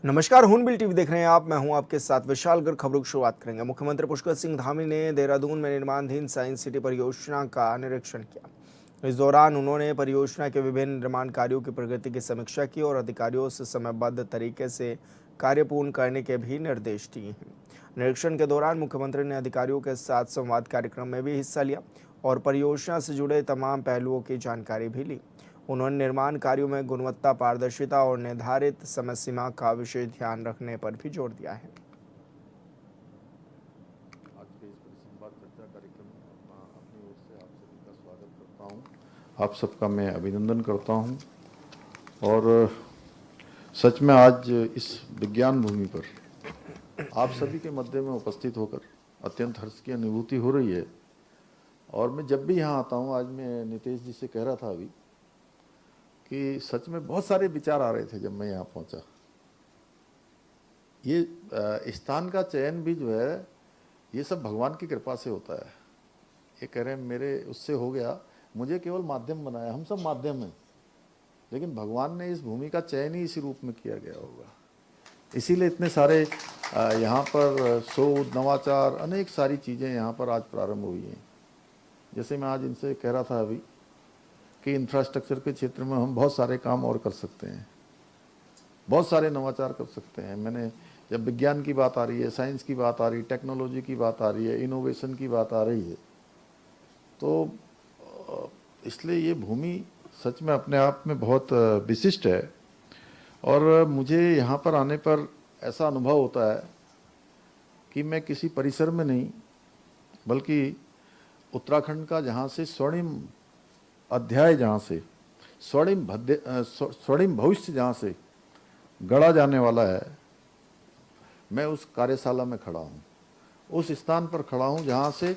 नमस्कार, हूनबिल टीवी देख रहे हैं आप। मैं हूं आपके साथ विशाल गर्ग। खबरों की शुरुआत करेंगे। मुख्यमंत्री पुष्कर सिंह धामी ने देहरादून में निर्माणाधीन साइंस सिटी परियोजना का निरीक्षण किया। इस दौरान उन्होंने परियोजना के विभिन्न निर्माण कार्यों की प्रगति की समीक्षा की और अधिकारियों से समयबद्ध तरीके से कार्य पूर्ण करने के भी निर्देश दिए हैं। निरीक्षण के दौरान मुख्यमंत्री ने अधिकारियों के साथ संवाद कार्यक्रम में भी हिस्सा लिया और परियोजना से जुड़े तमाम पहलुओं की जानकारी भी ली। उन्होंने निर्माण कार्यों में गुणवत्ता, पारदर्शिता और निर्धारित समय सीमा का विशेष ध्यान रखने पर भी जोर दिया है। आज के इस परिसंवाद चर्चा कार्यक्रम में अपनी ओर से आप सभी का स्वागत करता हूं। आप सबका मैं अभिनंदन करता हूं और सच में आज इस विज्ञान भूमि पर आप सभी के मध्य में उपस्थित होकर अत्यंत हर्ष की अनुभूति हो रही है। और मैं जब भी यहाँ आता हूँ, आज मैं नितेश जी से कह रहा था अभी कि सच में बहुत सारे विचार आ रहे थे जब मैं यहाँ पहुँचा। ये स्थान का चयन भी जो है, ये सब भगवान की कृपा से होता है। ये कह रहे हैं मेरे उससे हो गया, मुझे केवल माध्यम बनाया। हम सब माध्यम हैं, लेकिन भगवान ने इस भूमि का चयन ही इसी रूप में किया गया होगा। इसीलिए इतने सारे यहाँ पर शोध, नवाचार, अनेक सारी चीज़ें यहाँ पर आज प्रारंभ हुई हैं। जैसे मैं आज इनसे कह रहा था अभी कि इंफ्रास्ट्रक्चर के क्षेत्र में हम बहुत सारे काम और कर सकते हैं, बहुत सारे नवाचार कर सकते हैं। मैंने जब विज्ञान की बात आ रही है, साइंस की बात आ रही है, टेक्नोलॉजी की बात आ रही है, इनोवेशन की बात आ रही है, तो इसलिए ये भूमि सच में अपने आप में बहुत विशिष्ट है। और मुझे यहाँ पर आने पर ऐसा अनुभव होता है कि मैं किसी परिसर में नहीं, बल्कि उत्तराखंड का जहाँ से स्वर्णिम अध्याय, जहाँ से स्वर्णिम भविष्य जहाँ से गढ़ा जाने वाला है, मैं उस कार्यशाला में खड़ा हूँ, उस स्थान पर खड़ा हूँ जहाँ से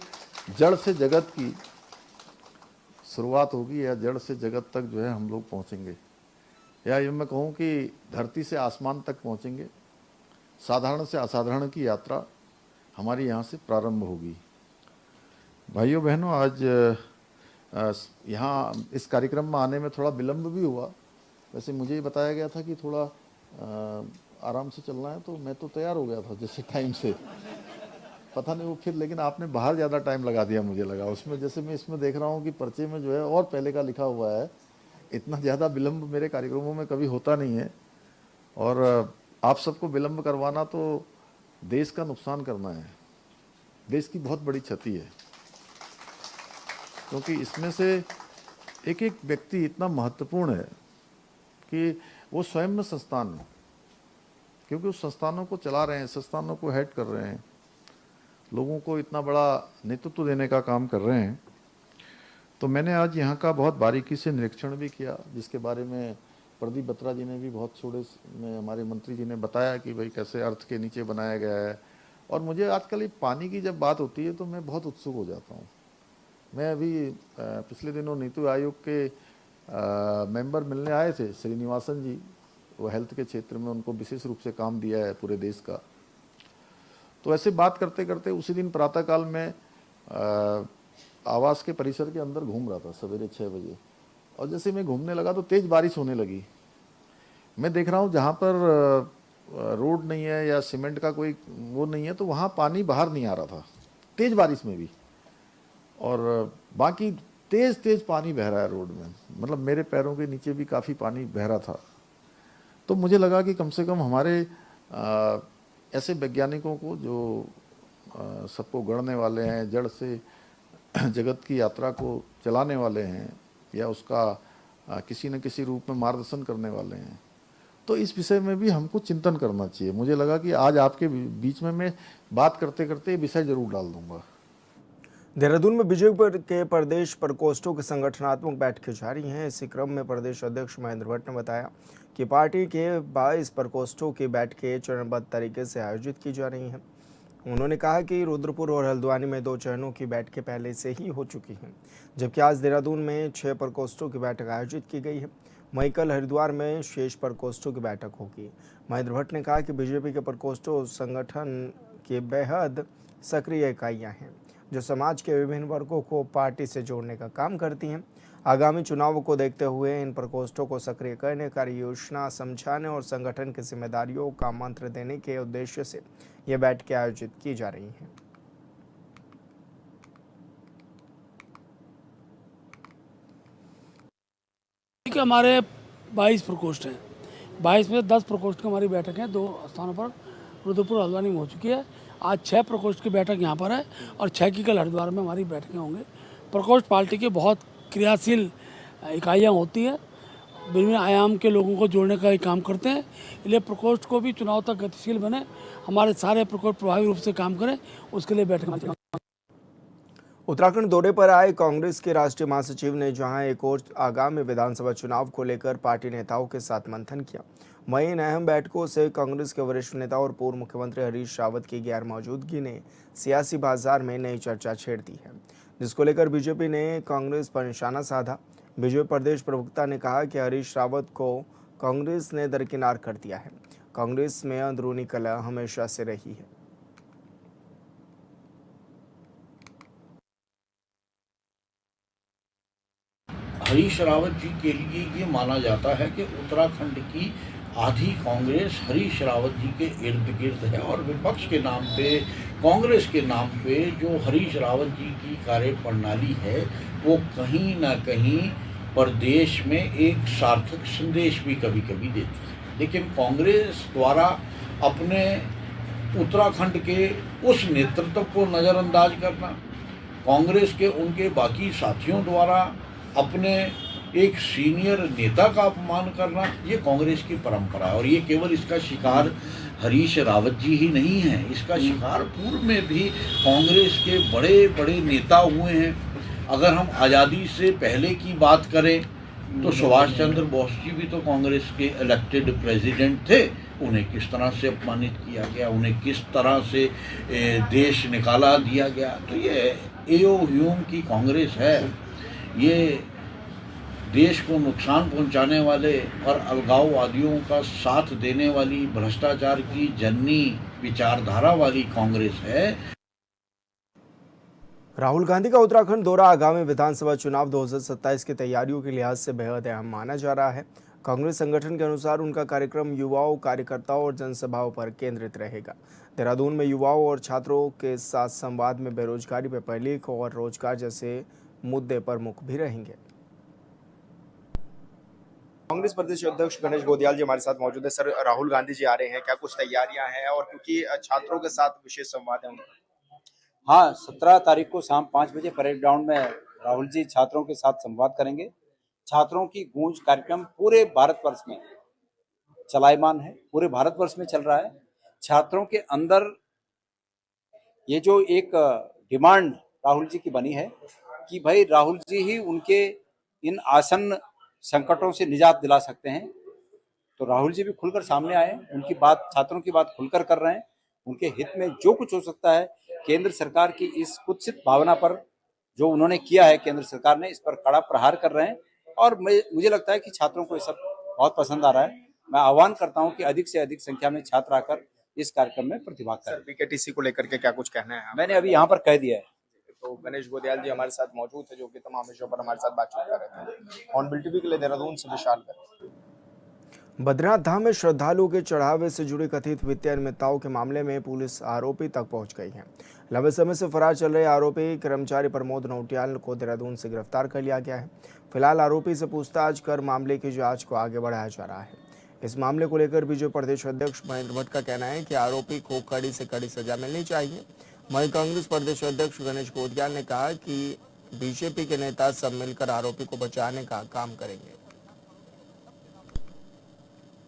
जड़ से जगत की शुरुआत होगी, या जड़ से जगत तक जो है हम लोग पहुँचेंगे, या ये मैं कहूँ कि धरती से आसमान तक पहुँचेंगे। साधारण से असाधारण की यात्रा हमारी यहाँ से प्रारंभ होगी। भाइयों बहनों, आज यहाँ इस कार्यक्रम में आने में थोड़ा विलम्ब भी हुआ। वैसे मुझे ही बताया गया था कि थोड़ा आराम से चलना है, तो मैं तो तैयार हो गया था जैसे टाइम से, पता नहीं वो फिर, लेकिन आपने बाहर ज़्यादा टाइम लगा दिया मुझे लगा उसमें। जैसे मैं इसमें देख रहा हूँ कि पर्चे में जो है और पहले का लिखा हुआ है। इतना ज़्यादा विलम्ब मेरे कार्यक्रमों में कभी होता नहीं है, और आप सबको विलम्ब करवाना तो देश का नुकसान करना है, देश की बहुत बड़ी क्षति है। क्योंकि इसमें से एक एक व्यक्ति इतना महत्वपूर्ण है कि वो स्वयं में संस्थान है, क्योंकि उस संस्थानों को चला रहे हैं, संस्थानों को हेड कर रहे हैं, लोगों को इतना बड़ा नेतृत्व देने का काम कर रहे हैं। तो मैंने आज यहाँ का बहुत बारीकी से निरीक्षण भी किया, जिसके बारे में प्रदीप बत्रा जी ने भी बहुत थोड़े में, हमारे मंत्री जी ने बताया कि भाई कैसे अर्थ के नीचे बनाया गया है। और मुझे आजकल ये पानी की जब बात होती है तो मैं बहुत उत्सुक हो जाता हूँ। मैं अभी पिछले दिनों नीति आयोग के मेंबर मिलने आए थे, श्रीनिवासन जी, वो हेल्थ के क्षेत्र में उनको विशेष रूप से काम दिया है पूरे देश का। तो ऐसे बात करते करते उसी दिन प्रातःकाल में आवास के परिसर के अंदर घूम रहा था सवेरे 6 बजे, और जैसे मैं घूमने लगा तो तेज़ बारिश होने लगी। मैं देख रहा हूँ जहाँ पर रोड नहीं है या सीमेंट का कोई वो नहीं है, तो वहाँ पानी बाहर नहीं आ रहा था तेज़ बारिश में भी, और बाकी तेज़ तेज़ पानी बह रहा है रोड में, मतलब मेरे पैरों के नीचे भी काफ़ी पानी बह रहा था। तो मुझे लगा कि कम से कम हमारे ऐसे वैज्ञानिकों को जो सबको गढ़ने वाले हैं, जड़ से जगत की यात्रा को चलाने वाले हैं, या उसका किसी न किसी रूप में मार्गदर्शन करने वाले हैं, तो इस विषय में भी हमको चिंतन करना चाहिए। मुझे लगा कि आज आपके बीच में मैं बात करते करते विषय जरूर डाल दूंगा। देहरादून में बीजेपी के प्रदेश प्रकोष्ठों की संगठनात्मक बैठकें जारी हैं। इसी क्रम में प्रदेश अध्यक्ष महेंद्र भट्ट ने बताया कि पार्टी के 22 प्रकोष्ठों की बैठकें चरणबद्ध तरीके से आयोजित की जा रही हैं। उन्होंने कहा कि रुद्रपुर और हल्द्वानी में 2 चरणों की बैठकें पहले से ही हो चुकी हैं, जबकि आज देहरादून में 6 प्रकोष्ठों की बैठक आयोजित की गई है। वहीं कल हरिद्वार में शेष प्रकोष्ठों की बैठक होगी। महेंद्र भट्ट ने कहा कि बीजेपी के प्रकोष्ठों संगठन की बेहद सक्रिय इकाइयाँ हैं, जो समाज के विभिन्न वर्गों को पार्टी से जोड़ने का काम करती हैं। आगामी चुनाव को देखते हुए इन प्रकोष्ठों को सक्रिय करने, कार्य योजना समझाने और संगठन की जिम्मेदारियों का मंत्र देने के उद्देश्य से ये बैठकें आयोजित की जा रही हैं। कि हमारे 22 प्रकोष्ठ हैं। 22 में 10 प्रकोष्ठ की हमारी बैठक है 2 स्थानों पर रुद्रपुर हल्द्वानी में हो चुकी है। आज 6 प्रकोष्ठ की बैठक यहाँ पर है और 6 की कल हरिद्वार में हमारी बैठकें होंगी। प्रकोष्ठ पार्टी की बहुत क्रियाशील इकाइयाँ होती हैं, विभिन्न आयाम के लोगों को जोड़ने का ही काम करते हैं। इसलिए प्रकोष्ठ को भी चुनाव तक गतिशील बने, हमारे सारे प्रकोष्ठ प्रभावी रूप से काम करें, उसके लिए बैठक। उत्तराखंड दौरे पर आए कांग्रेस के राष्ट्रीय महासचिव ने जहां एक और आगामी विधानसभा चुनाव को लेकर पार्टी नेताओं के साथ मंथन किया, वहीं इन अहम बैठकों से कांग्रेस के वरिष्ठ नेता और पूर्व मुख्यमंत्री हरीश रावत की गैर मौजूदगी ने सियासी बाजार में नई चर्चा छेड़ दी है, जिसको लेकर बीजेपी ने कांग्रेस पर निशाना साधा। बीजेपी प्रदेश प्रवक्ता ने कहा कि हरीश रावत को कांग्रेस ने दरकिनार कर दिया है। कांग्रेस में अंदरूनी कलह हमेशा से रही है। हरीश रावत जी के लिए ये माना जाता है कि उत्तराखंड की आधी कांग्रेस हरीश रावत जी के इर्द गिर्द है और विपक्ष के नाम पे, कांग्रेस के नाम पे जो हरीश रावत जी की कार्यप्रणाली है वो कहीं ना कहीं प्रदेश में एक सार्थक संदेश भी कभी कभी देती है। लेकिन कांग्रेस द्वारा अपने उत्तराखंड के उस नेतृत्व को नज़रअंदाज करना, कांग्रेस के उनके बाकी साथियों द्वारा अपने एक सीनियर नेता का अपमान करना, ये कांग्रेस की परंपरा है। और ये केवल इसका शिकार हरीश रावत जी ही नहीं है, इसका शिकार पूर्व में भी कांग्रेस के बड़े बड़े नेता हुए हैं। अगर हम आज़ादी से पहले की बात करें तो सुभाष चंद्र बोस जी भी तो कांग्रेस के इलेक्टेड प्रेसिडेंट थे। उन्हें किस तरह से अपमानित किया गया, उन्हें किस तरह से देश निकाला दिया गया। तो ये एओ ह्यूम की कांग्रेस है, ये देश को नुकसान पहुंचाने वाले और अलगाववादियों का साथ देने वाली भ्रष्टाचार की जननी विचारधारा वाली कांग्रेस है। राहुल गांधी का उत्तराखंड दौरा आगामी विधानसभा चुनाव 2027 की तैयारियों के लिहाज से बेहद अहम माना जा रहा है। कांग्रेस संगठन के अनुसार उनका कार्यक्रम युवाओं, कार्यकर्ताओं और जनसभाओं पर केंद्रित रहेगा। देहरादून में युवाओं और छात्रों के साथ संवाद में बेरोजगारी पर पहलीक और रोजगार जैसे मुद्दे प्रमुख भी रहेंगे। कांग्रेस प्रदेश अध्यक्ष गणेश गोदियाल जी हमारे साथ मौजूद है। सर, राहुल गांधी जी आ रहे हैं, क्या कुछ तैयारियां हैं? और क्योंकि छात्रों के साथ विशेष संवाद है उनका। हाँ, 17 तारीख को शाम 5 बजे परेड ग्राउंड में राहुल जी छात्रों के साथ संवाद करेंगे। छात्रों की गूंज कार्यक्रम पूरे भारतवर्ष में चलायमान है, पूरे भारतवर्ष में चल रहा है। छात्रों के अंदर ये जो एक डिमांड राहुल जी की बनी है कि भाई राहुल जी ही उनके इन आसन्न संकटों से निजात दिला सकते हैं, तो राहुल जी भी खुलकर सामने आए, उनकी बात, छात्रों की बात खुलकर कर रहे हैं। उनके हित में जो कुछ हो सकता है, केंद्र सरकार की इस कुत्सित भावना पर जो उन्होंने किया है, केंद्र सरकार ने इस पर कड़ा प्रहार कर रहे हैं और मुझे लगता है कि छात्रों को ये सब बहुत पसंद आ रहा है। मैं आह्वान करता हूं कि अधिक से अधिक संख्या में छात्र आकर इस कार्यक्रम में प्रतिभाग करें। बीकेटीसी को लेकर के क्या कुछ कहना है? मैंने अभी यहाँ पर कह दिया है। तो गणेश गोदियाल जी हमारे साथ मौजूद है, जो कि तमाम विषयों पर हमारे साथ बातचीत कर रहे थे। ऑनबिल टीवी के लिए देहरादून से विशाल कर। बद्रीनाथ धाम में श्रद्धालुओं के चढ़ावे से जुड़ी कथित वित्तीय अनियमितताओं के मामले में पुलिस आरोपी तक पहुंच गई है। लंबे समय से फरार चल रहे आरोपी कर्मचारी प्रमोद नौटियाल को देहरादून से गिरफ्तार कर लिया गया है। फिलहाल आरोपी से पूछताछ कर मामले की जांच को आगे बढ़ाया जा रहा है। इस मामले को लेकर बीजेपी प्रदेश अध्यक्ष महेंद्र भट्ट का कहना है कि आरोपी को कड़ी से कड़ी सजा मिलनी चाहिए। वहीं कांग्रेस प्रदेश अध्यक्ष गणेश गोदियाल ने कहा कि बीजेपी के नेता सब मिलकर आरोपी को बचाने का काम करेंगे।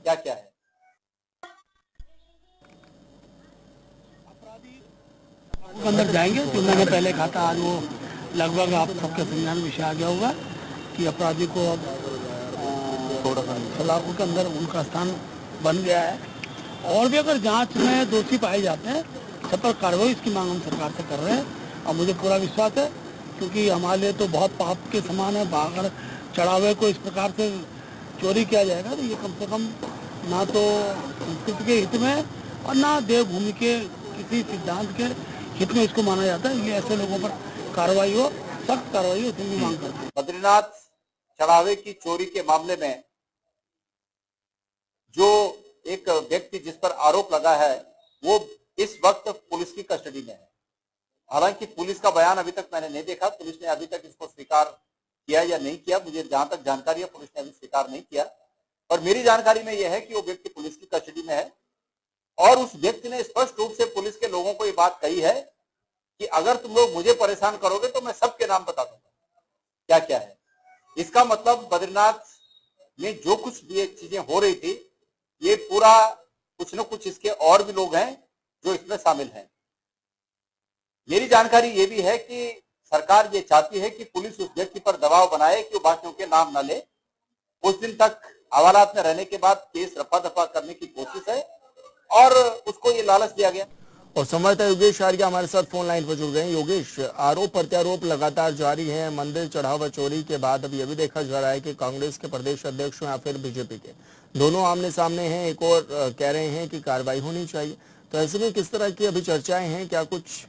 क्या क्या है? अंदर जाएंगे, जो मैंने पहले कहा था, आज वो लगभग आप सबके संज्ञान में विषय आ गया होगा कि अपराधी को अब सलाखों के अंदर उनका स्थान बन गया है। और भी अगर जांच में दोषी पाए जाते हैं, सब पर कार्रवाई इसकी मांग हम सरकार से कर रहे हैं। और मुझे पूरा विश्वास है, क्योंकि हमारे लिए तो बहुत पाप के समान है। अगर चढ़ावे को इस प्रकार से चोरी किया जाएगा तो ये कम से कम ना तो संस्कृति के हित में और ना देवभूमि के किसी सिद्धांत के हित में इसको माना जाता है। इसलिए ऐसे लोगों पर कार्रवाई हो, सख्त कार्रवाई हो, इसकी मांग करते हैं। बद्रीनाथ चढ़ावे की चोरी के मामले में जो एक व्यक्ति जिस पर आरोप लगा है वो इस वक्त पुलिस की कस्टडी में है। हालांकि पुलिस का बयान अभी तक मैंने नहीं देखा, पुलिस ने अभी तक इसको स्वीकार किया या नहीं किया, मुझे जहां तक जानकारी है पुलिस ने अभी स्वीकार नहीं किया। और मेरी जानकारी में यह है कि वो व्यक्ति पुलिस की कस्टडी में है और उस व्यक्ति ने स्पष्ट रूप से पुलिस के लोगों को ये बात कही है कि अगर तुम लोग मुझे परेशान करोगे तो मैं सबके नाम बता दूंगा क्या क्या है। इसका मतलब बद्रीनाथ में जो कुछ भी चीजें हो रही थी ये पूरा कुछ न कुछ इसके और भी लोग हैं जो इसमें शामिल हैं। मेरी जानकारी ये भी है कि सरकार ये चाहती है कि पुलिस उस व्यक्ति पर दबाव बनाए कि वो बाकियों के नाम न ले। कुछ दिन तक हवालात में रहने के बाद केस रफा दफा करने की कोशिश है और उसको ये लालच दिया गया। और संवाददाता योगेश आर्या हमारे साथ फोन लाइन पर जुड़ गए हैं। योगेश, आरोप प्रत्यारोप लगातार जारी है। मंदिर चढ़ावा चोरी के बाद अब यह भी देखा जा रहा है कि कांग्रेस के प्रदेश अध्यक्ष या फिर बीजेपी के दोनों आमने सामने हैं। एक और कह रहे हैं कि कार्रवाई होनी चाहिए। तो ऐसे में किस तरह की अभी चर्चाएं हैं, क्या कुछ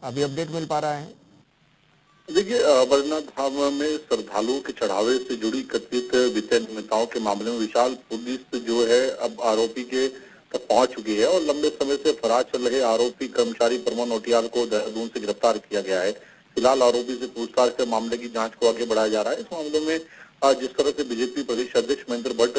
अभी अपडेट मिल पा रहा है? देखिए, बद्रीनाथ धाम में श्रद्धालुओं के चढ़ावे से जुड़ी कथित वित्तीय नियमितताओं के मामले में विशाल पुलिस जो है अब आरोपी के तक पहुंच चुकी है और लंबे समय से फरार चल रहे आरोपी कर्मचारी प्रमोद नौटियाल को देहरादून से गिरफ्तार किया गया है। फिलहाल आरोपी से पूछताछ कर मामले की जांच को आगे बढ़ाया जा रहा है। इस मामले में जिस तरह से बीजेपी प्रदेश अध्यक्ष महेंद्र भट्ट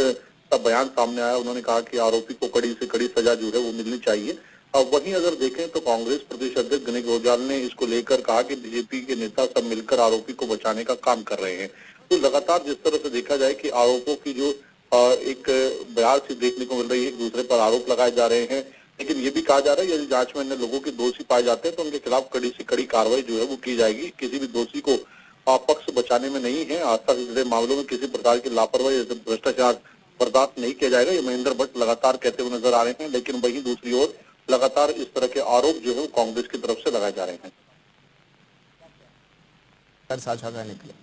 का बयान सामने आया, उन्होंने कहा कि आरोपी को कड़ी से कड़ी सजा जो है वो मिलनी चाहिए। अब वहीं अगर देखें तो कांग्रेस प्रदेश अध्यक्ष गणेश गोदियाल ने इसको लेकर कहा कि बीजेपी के नेता सब मिलकर आरोपी को बचाने का काम कर रहे हैं। तो लगातार जिस तरह से देखा जाए कि आरोपों की जो एक बयान से देखने को मिल रही है, एक दूसरे पर आरोप लगाए जा रहे हैं, लेकिन ये भी कहा जा रहा है यदि जांच में अन्य लोगों के दोषी पाए जाते हैं तो उनके खिलाफ कड़ी से कड़ी कार्रवाई जो है वो की जाएगी। किसी भी दोषी को पक्ष बचाने में नहीं है। आस्था से जुड़े मामलों में किसी प्रकार की लापरवाही या भ्रष्टाचार बर्दाश्त नहीं किया जाएगा, ये महेंद्र भट्ट लगातार कहते हुए नजर आ रहे हैं। लेकिन वहीं दूसरी ओर लगातार इस तरह के आरोप जो है वो कांग्रेस की तरफ से लगाए जा रहे हैं। साझा करने के लिए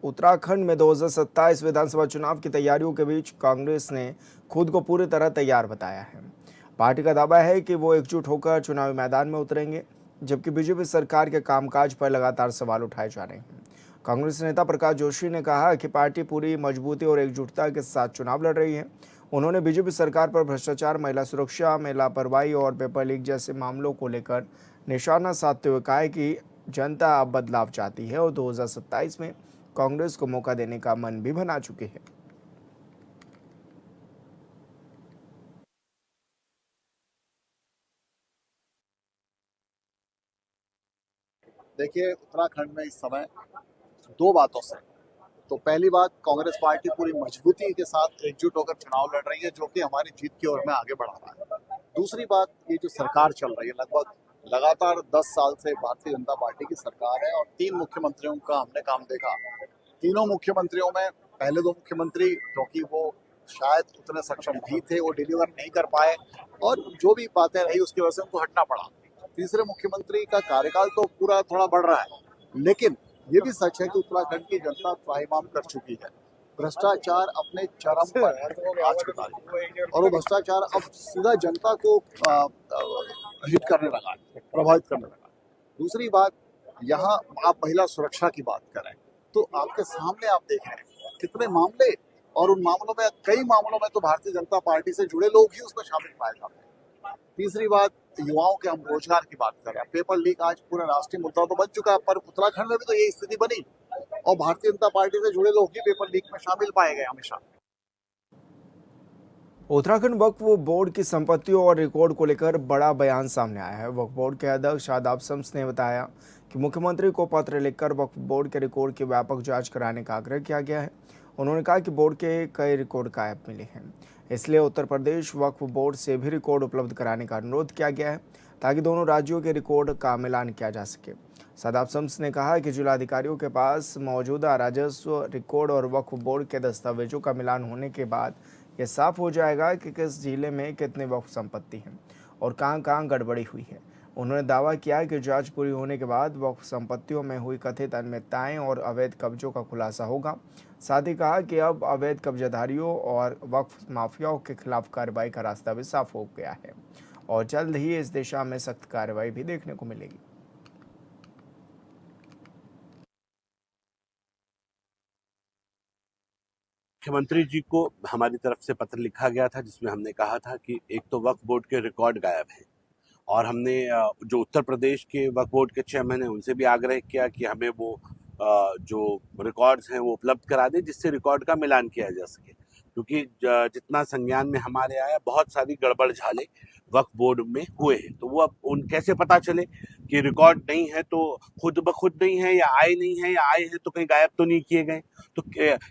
उत्तराखंड में 2027 विधानसभा चुनाव की तैयारियों के बीच कांग्रेस ने खुद को पूरी तरह तैयार बताया है। पार्टी का दावा है कि वो एकजुट होकर चुनावी मैदान में उतरेंगे, जबकि बीजेपी सरकार के कामकाज पर लगातार सवाल उठाए जा रहे हैं। कांग्रेस नेता प्रकाश जोशी ने कहा कि पार्टी पूरी मजबूती और एकजुटता के साथ चुनाव लड़ रही है। उन्होंने बीजेपी सरकार पर भ्रष्टाचार, महिला सुरक्षा में लापरवाही और पेपर लीक जैसे मामलों को लेकर निशाना साधते हुए कहा कि जनता अब बदलाव चाहती है और 2027 में कांग्रेस को मौका देने का मन भी बना चुकी है। देखिए, उत्तराखंड में इस समय दो बातों से, तो पहली बात, कांग्रेस पार्टी पूरी मजबूती के साथ एकजुट होकर चुनाव लड़ रही है, जो कि हमारी जीत की ओर में आगे बढ़ा रहा है। दूसरी बात, ये जो सरकार चल रही है, लगभग लगातार 10 साल से भारतीय जनता पार्टी की सरकार है और 3 मुख्यमंत्रियों का हमने काम देखा। तीनों मुख्यमंत्रियों में पहले 2 मुख्यमंत्री, क्योंकि वो शायद उतने सक्षम नहीं थे, वो डिलीवर नहीं कर पाए और जो भी बातें रही उसकी वजह से उनको हटना पड़ा। तीसरे मुख्यमंत्री का कार्यकाल तो पूरा थोड़ा बढ़ रहा है, लेकिन ये भी सच है कि उत्तराखंड की जनता त्राहिमाम कर चुकी है। भ्रष्टाचार अपने चरम पर है आज की तारीख, और वो भ्रष्टाचार अब सीधा जनता को हिट करने लगा है, प्रभावित करने लगा। दूसरी बात, यहाँ आप महिला सुरक्षा की बात करें तो आपके सामने आप देख रहे हैं कितने मामले, और उन मामलों में कई मामलों में तो भारतीय जनता पार्टी से जुड़े लोग ही उसमें शामिल पाए जाते हैं। तीसरी बात, युवाओं के हम रोजगार की बात करें, पेपर लीक आज पूरा राष्ट्रीय मुद्दा तो बन चुका है, पर उत्तराखंड में भी तो यही स्थिति बनी और भारतीय जनता पार्टी से जुड़े लोग ही पेपर लीक में शामिल पाए गए हमेशा। उत्तराखंड वक्फ बोर्ड की संपत्तियों और रिकॉर्ड को लेकर बड़ा बयान सामने आया है। वक्फ बोर्ड के अध्यक्ष शादाब शम्स ने बताया कि मुख्यमंत्री को पत्र लिखकर वक्फ बोर्ड के रिकॉर्ड की व्यापक जांच कराने का आग्रह किया गया है। उन्होंने कहा कि बोर्ड के कई रिकॉर्ड गायब मिले हैं, इसलिए उत्तर प्रदेश वक्फ बोर्ड से भी रिकॉर्ड उपलब्ध कराने का अनुरोध किया गया है ताकि दोनों राज्यों के रिकॉर्ड का मिलान किया जा सके। शादाब शम्स ने कहा कि जिलाधिकारियों के पास मौजूदा राजस्व रिकॉर्ड और वक्फ बोर्ड के दस्तावेजों का मिलान होने के बाद ये साफ हो जाएगा कि किस जिले में कितने वक्फ संपत्ति हैं और कहां गड़बड़ी हुई है। उन्होंने दावा किया कि जांच पूरी होने के बाद वक्फ संपत्तियों में हुई कथित अनियमितताएं और अवैध कब्जों का खुलासा होगा। साथ ही कहा कि अब अवैध कब्जाधारियों और वक्फ माफियाओं के खिलाफ कार्रवाई का रास्ता भी साफ हो गया है और जल्द ही इस दिशा में सख्त कार्रवाई भी देखने को मिलेगी। मुख्यमंत्री जी को हमारी तरफ से पत्र लिखा गया था, जिसमें हमने कहा था कि एक तो वक्फ बोर्ड के रिकॉर्ड गायब हैं, और हमने जो उत्तर प्रदेश के वक्फ बोर्ड के चेयरमैन हैं उनसे भी आग्रह किया कि हमें वो जो रिकॉर्ड्स हैं वो उपलब्ध करा दें, जिससे रिकॉर्ड का मिलान किया जा सके। क्योंकि जितना संज्ञान में हमारे आया, बहुत सारी गड़बड़ झाले वक्फ बोर्ड में हुए हैं, तो वो अब उन कैसे पता चले कि रिकॉर्ड नहीं है तो खुद ब खुद नहीं है, या आए नहीं है, या आए हैं तो कहीं गायब तो नहीं किए गए। तो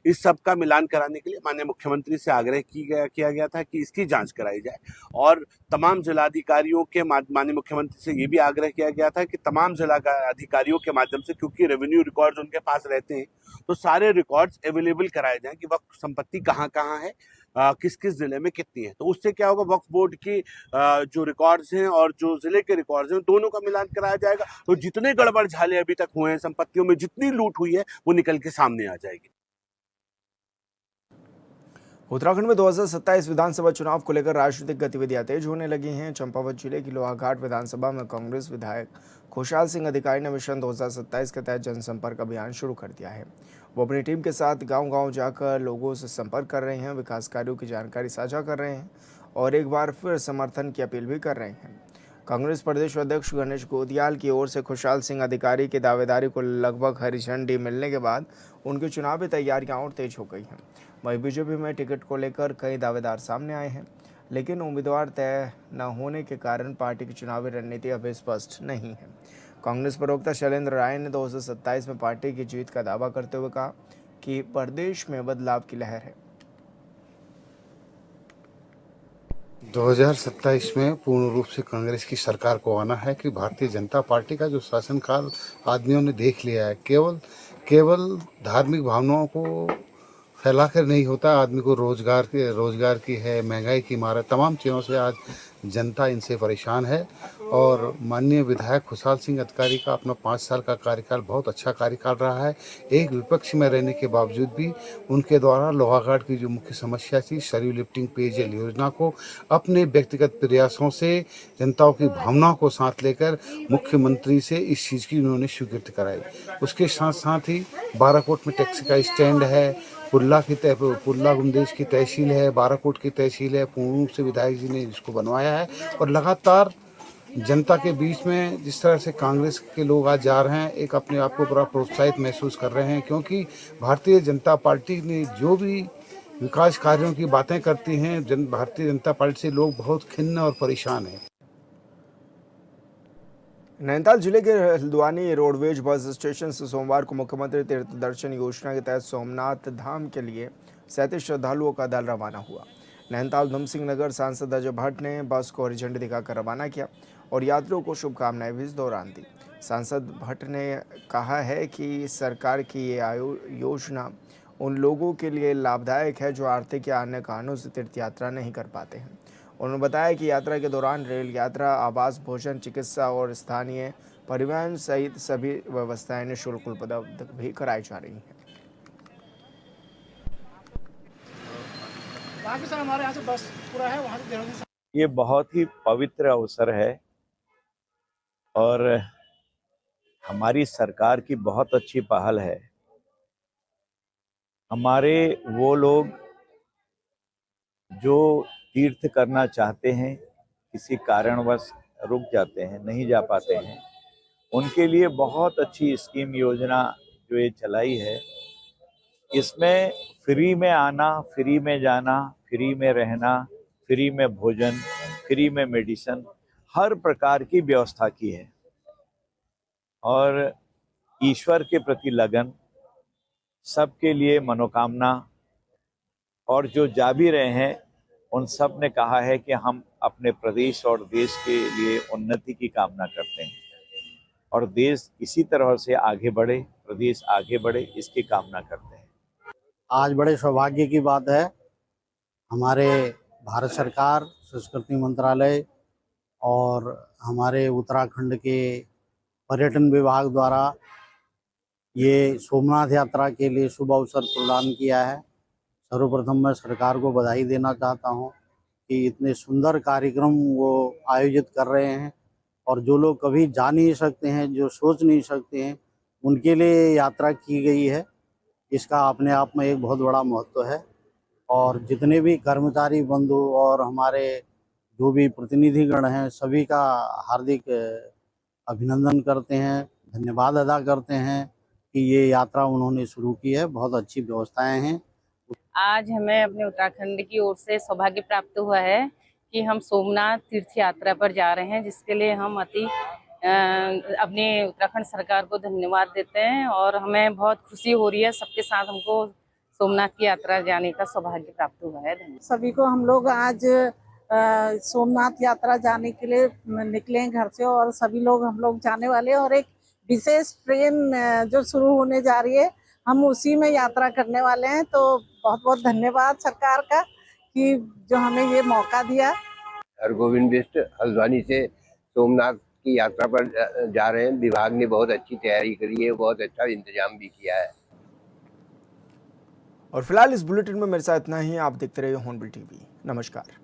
इस सब का मिलान कराने के लिए माननीय मुख्यमंत्री से आग्रह किया गया था कि इसकी जांच कराई जाए, और तमाम जिलाधिकारियों के माननीय मुख्यमंत्री से ये भी आग्रह किया गया था कि तमाम जिला अधिकारियों के माध्यम से, क्योंकि रेवेन्यू रिकॉर्ड्स उनके पास रहते हैं, तो सारे रिकॉर्ड्स अवेलेबल कराए जाएं कि वक्फ संपत्ति कहाँ कहाँ है, किस किस जिले में कितनी है। तो उससे क्या होगा, वक्फ बोर्ड की जो रिकॉर्ड्स हैं और जो जिले के रिकॉर्ड्स हैं, दोनों का मिलान कराया जाएगा। तो जितने गड़बड़ झाले अभी तक हुए हैं, संपत्तियों में जितनी लूट हुई है, वो निकल के सामने आ जाएगी। उत्तराखंड में 2027 विधानसभा चुनाव को लेकर राजनीतिक गतिविधियां तेज होने लगी हैं। चंपावत जिले की लोहाघाट विधानसभा में कांग्रेस विधायक खुशहाल सिंह अधिकारी ने मिशन 2027 के तहत जनसंपर्क अभियान शुरू कर दिया है। वो अपनी टीम के साथ गांव-गांव जाकर लोगों से संपर्क कर रहे हैं, विकास कार्यों की जानकारी साझा कर रहे हैं और एक बार फिर समर्थन की अपील भी कर रहे हैं। कांग्रेस प्रदेश अध्यक्ष गणेश गोदियाल की ओर से खुशहाल सिंह अधिकारी की दावेदारी को लगभग हरी झंडी मिलने के बाद उनकी चुनावी तैयारियां और तेज हो गई हैं। वहीं बीजेपी में टिकट को लेकर कई दावेदार सामने आए हैं, लेकिन उम्मीदवार तय न होने के कारण पार्टी की चुनावी रणनीति अभी स्पष्ट नहीं है। कांग्रेस प्रवक्ता शैलेंद्र राय ने 2027 में पार्टी की जीत का दावा करते हुए कहा कि प्रदेश में बदलाव की लहर है। 2027 में पूर्ण रूप से कांग्रेस की सरकार को आना है कि भारतीय जनता पार्टी का जो शासनकाल आदमियों ने देख लिया है, केवल धार्मिक भावनाओं को फैलाकर नहीं होता। आदमी को रोजगार की है, महंगाई की मार है, तमाम चीज़ों से आज जनता इनसे परेशान है। और माननीय विधायक खुशहाल सिंह अधिकारी का अपना 5 साल का कार्यकाल बहुत अच्छा कार्यकाल रहा है। एक विपक्ष में रहने के बावजूद भी उनके द्वारा लोहाघाट की जो मुख्य समस्या थी, सरयू लिफ्टिंग पेयजल योजना को अपने व्यक्तिगत प्रयासों से जनताओं की भावनाओं को साथ लेकर मुख्यमंत्री से इस चीज़ की उन्होंने स्वीकृति कराई। उसके साथ साथ ही बाराकोट में टैक्सी का स्टैंड है, पुल्ला गुंदेश की तहसील है, बाराकोट की तहसील है, पूर्ण रूप से विधायक जी ने इसको बनवाया है। और लगातार जनता के बीच में जिस तरह से कांग्रेस के लोग आज जा रहे हैं, एक अपने आप को बड़ा प्रोत्साहित महसूस कर रहे हैं, क्योंकि भारतीय जनता पार्टी ने जो भी विकास कार्यों की बातें करती हैं, भारतीय जनता पार्टी से लोग बहुत खिन्न और परेशान हैं। नैनीताल जिले के हल्द्वानी रोडवेज बस स्टेशन से सोमवार को मुख्यमंत्री तीर्थ दर्शन योजना के तहत सोमनाथ धाम के लिए 37 श्रद्धालुओं का दल रवाना हुआ। नैनीताल धमसिंह नगर सांसद अजय भट्ट ने बस को हरी झंडी दिखाकर रवाना किया और यात्रियों को शुभकामनाएं भी इस दौरान दी। सांसद भट्ट ने कहा है कि सरकार की ये योजना उन लोगों के लिए लाभदायक है जो आर्थिक या अन्य कारणों से तीर्थ यात्रा नहीं कर पाते हैं। उन्होंने बताया कि यात्रा के दौरान रेल यात्रा, आवास, भोजन, चिकित्सा और स्थानीय परिवहन सहित सभी व्यवस्थाएं निःशुल्क उपलब्ध भी कराई जा रही हैं। हमारे यहाँ से बस पूरा है, वहाँ से ये बहुत ही पवित्र अवसर है और हमारी सरकार की बहुत अच्छी पहल है। हमारे वो लोग जो तीर्थ करना चाहते हैं, किसी कारणवश रुक जाते हैं, नहीं जा पाते हैं, उनके लिए बहुत अच्छी स्कीम योजना जो ये चलाई है। इसमें फ्री में आना, फ्री में जाना, फ्री में रहना, फ्री में भोजन, फ्री में मेडिसिन, हर प्रकार की व्यवस्था की है। और ईश्वर के प्रति लगन, सबके लिए मनोकामना, और जो जा भी रहे हैं उन सब ने कहा है कि हम अपने प्रदेश और देश के लिए उन्नति की कामना करते हैं और देश इसी तरह से आगे बढ़े, प्रदेश आगे बढ़े, इसकी कामना करते हैं। आज बड़े सौभाग्य की बात है, हमारे भारत सरकार, संस्कृति मंत्रालय और हमारे उत्तराखंड के पर्यटन विभाग द्वारा ये सोमनाथ यात्रा के लिए शुभ अवसर प्रदान किया है। सर्वप्रथम मैं सरकार को बधाई देना चाहता हूं कि इतने सुंदर कार्यक्रम वो आयोजित कर रहे हैं और जो लोग कभी जा नहीं सकते हैं, जो सोच नहीं सकते हैं, उनके लिए यात्रा की गई है। इसका अपने आप में एक बहुत बड़ा महत्व है। और जितने भी कर्मचारी बंधु और हमारे जो भी प्रतिनिधिगण हैं सभी का हार्दिक अभिनंदन करते हैं, धन्यवाद अदा करते हैं कि ये यात्रा उन्होंने शुरू की है। बहुत अच्छी व्यवस्थाएं हैं। आज हमें अपने उत्तराखंड की ओर से सौभाग्य प्राप्त हुआ है कि हम सोमनाथ तीर्थ यात्रा पर जा रहे हैं, जिसके लिए हम अपने उत्तराखंड सरकार को धन्यवाद देते हैं और हमें बहुत खुशी हो रही है। सबके साथ हमको सोमनाथ की यात्रा जाने का सौभाग्य प्राप्त हुआ है। धन्यवाद। सभी को हम लोग आज सोमनाथ यात्रा जाने के लिए निकले हैं घर से और सभी लोग हम लोग जाने वाले हैं और एक विशेष ट्रेन जो शुरू होने जा रही है हम उसी में यात्रा करने वाले हैं। तो बहुत बहुत धन्यवाद सरकार का कि जो हमें ये मौका दिया। हरगोविंद बिष्ट हल्द्वानी से सोमनाथ की यात्रा पर जा रहे हैं। विभाग ने बहुत अच्छी तैयारी करी है, बहुत अच्छा इंतजाम भी किया है। और फिलहाल इस बुलेटिन में मेरे साथ इतना ही। आप देखते रहिए हॉर्नबिल टीवी। नमस्कार।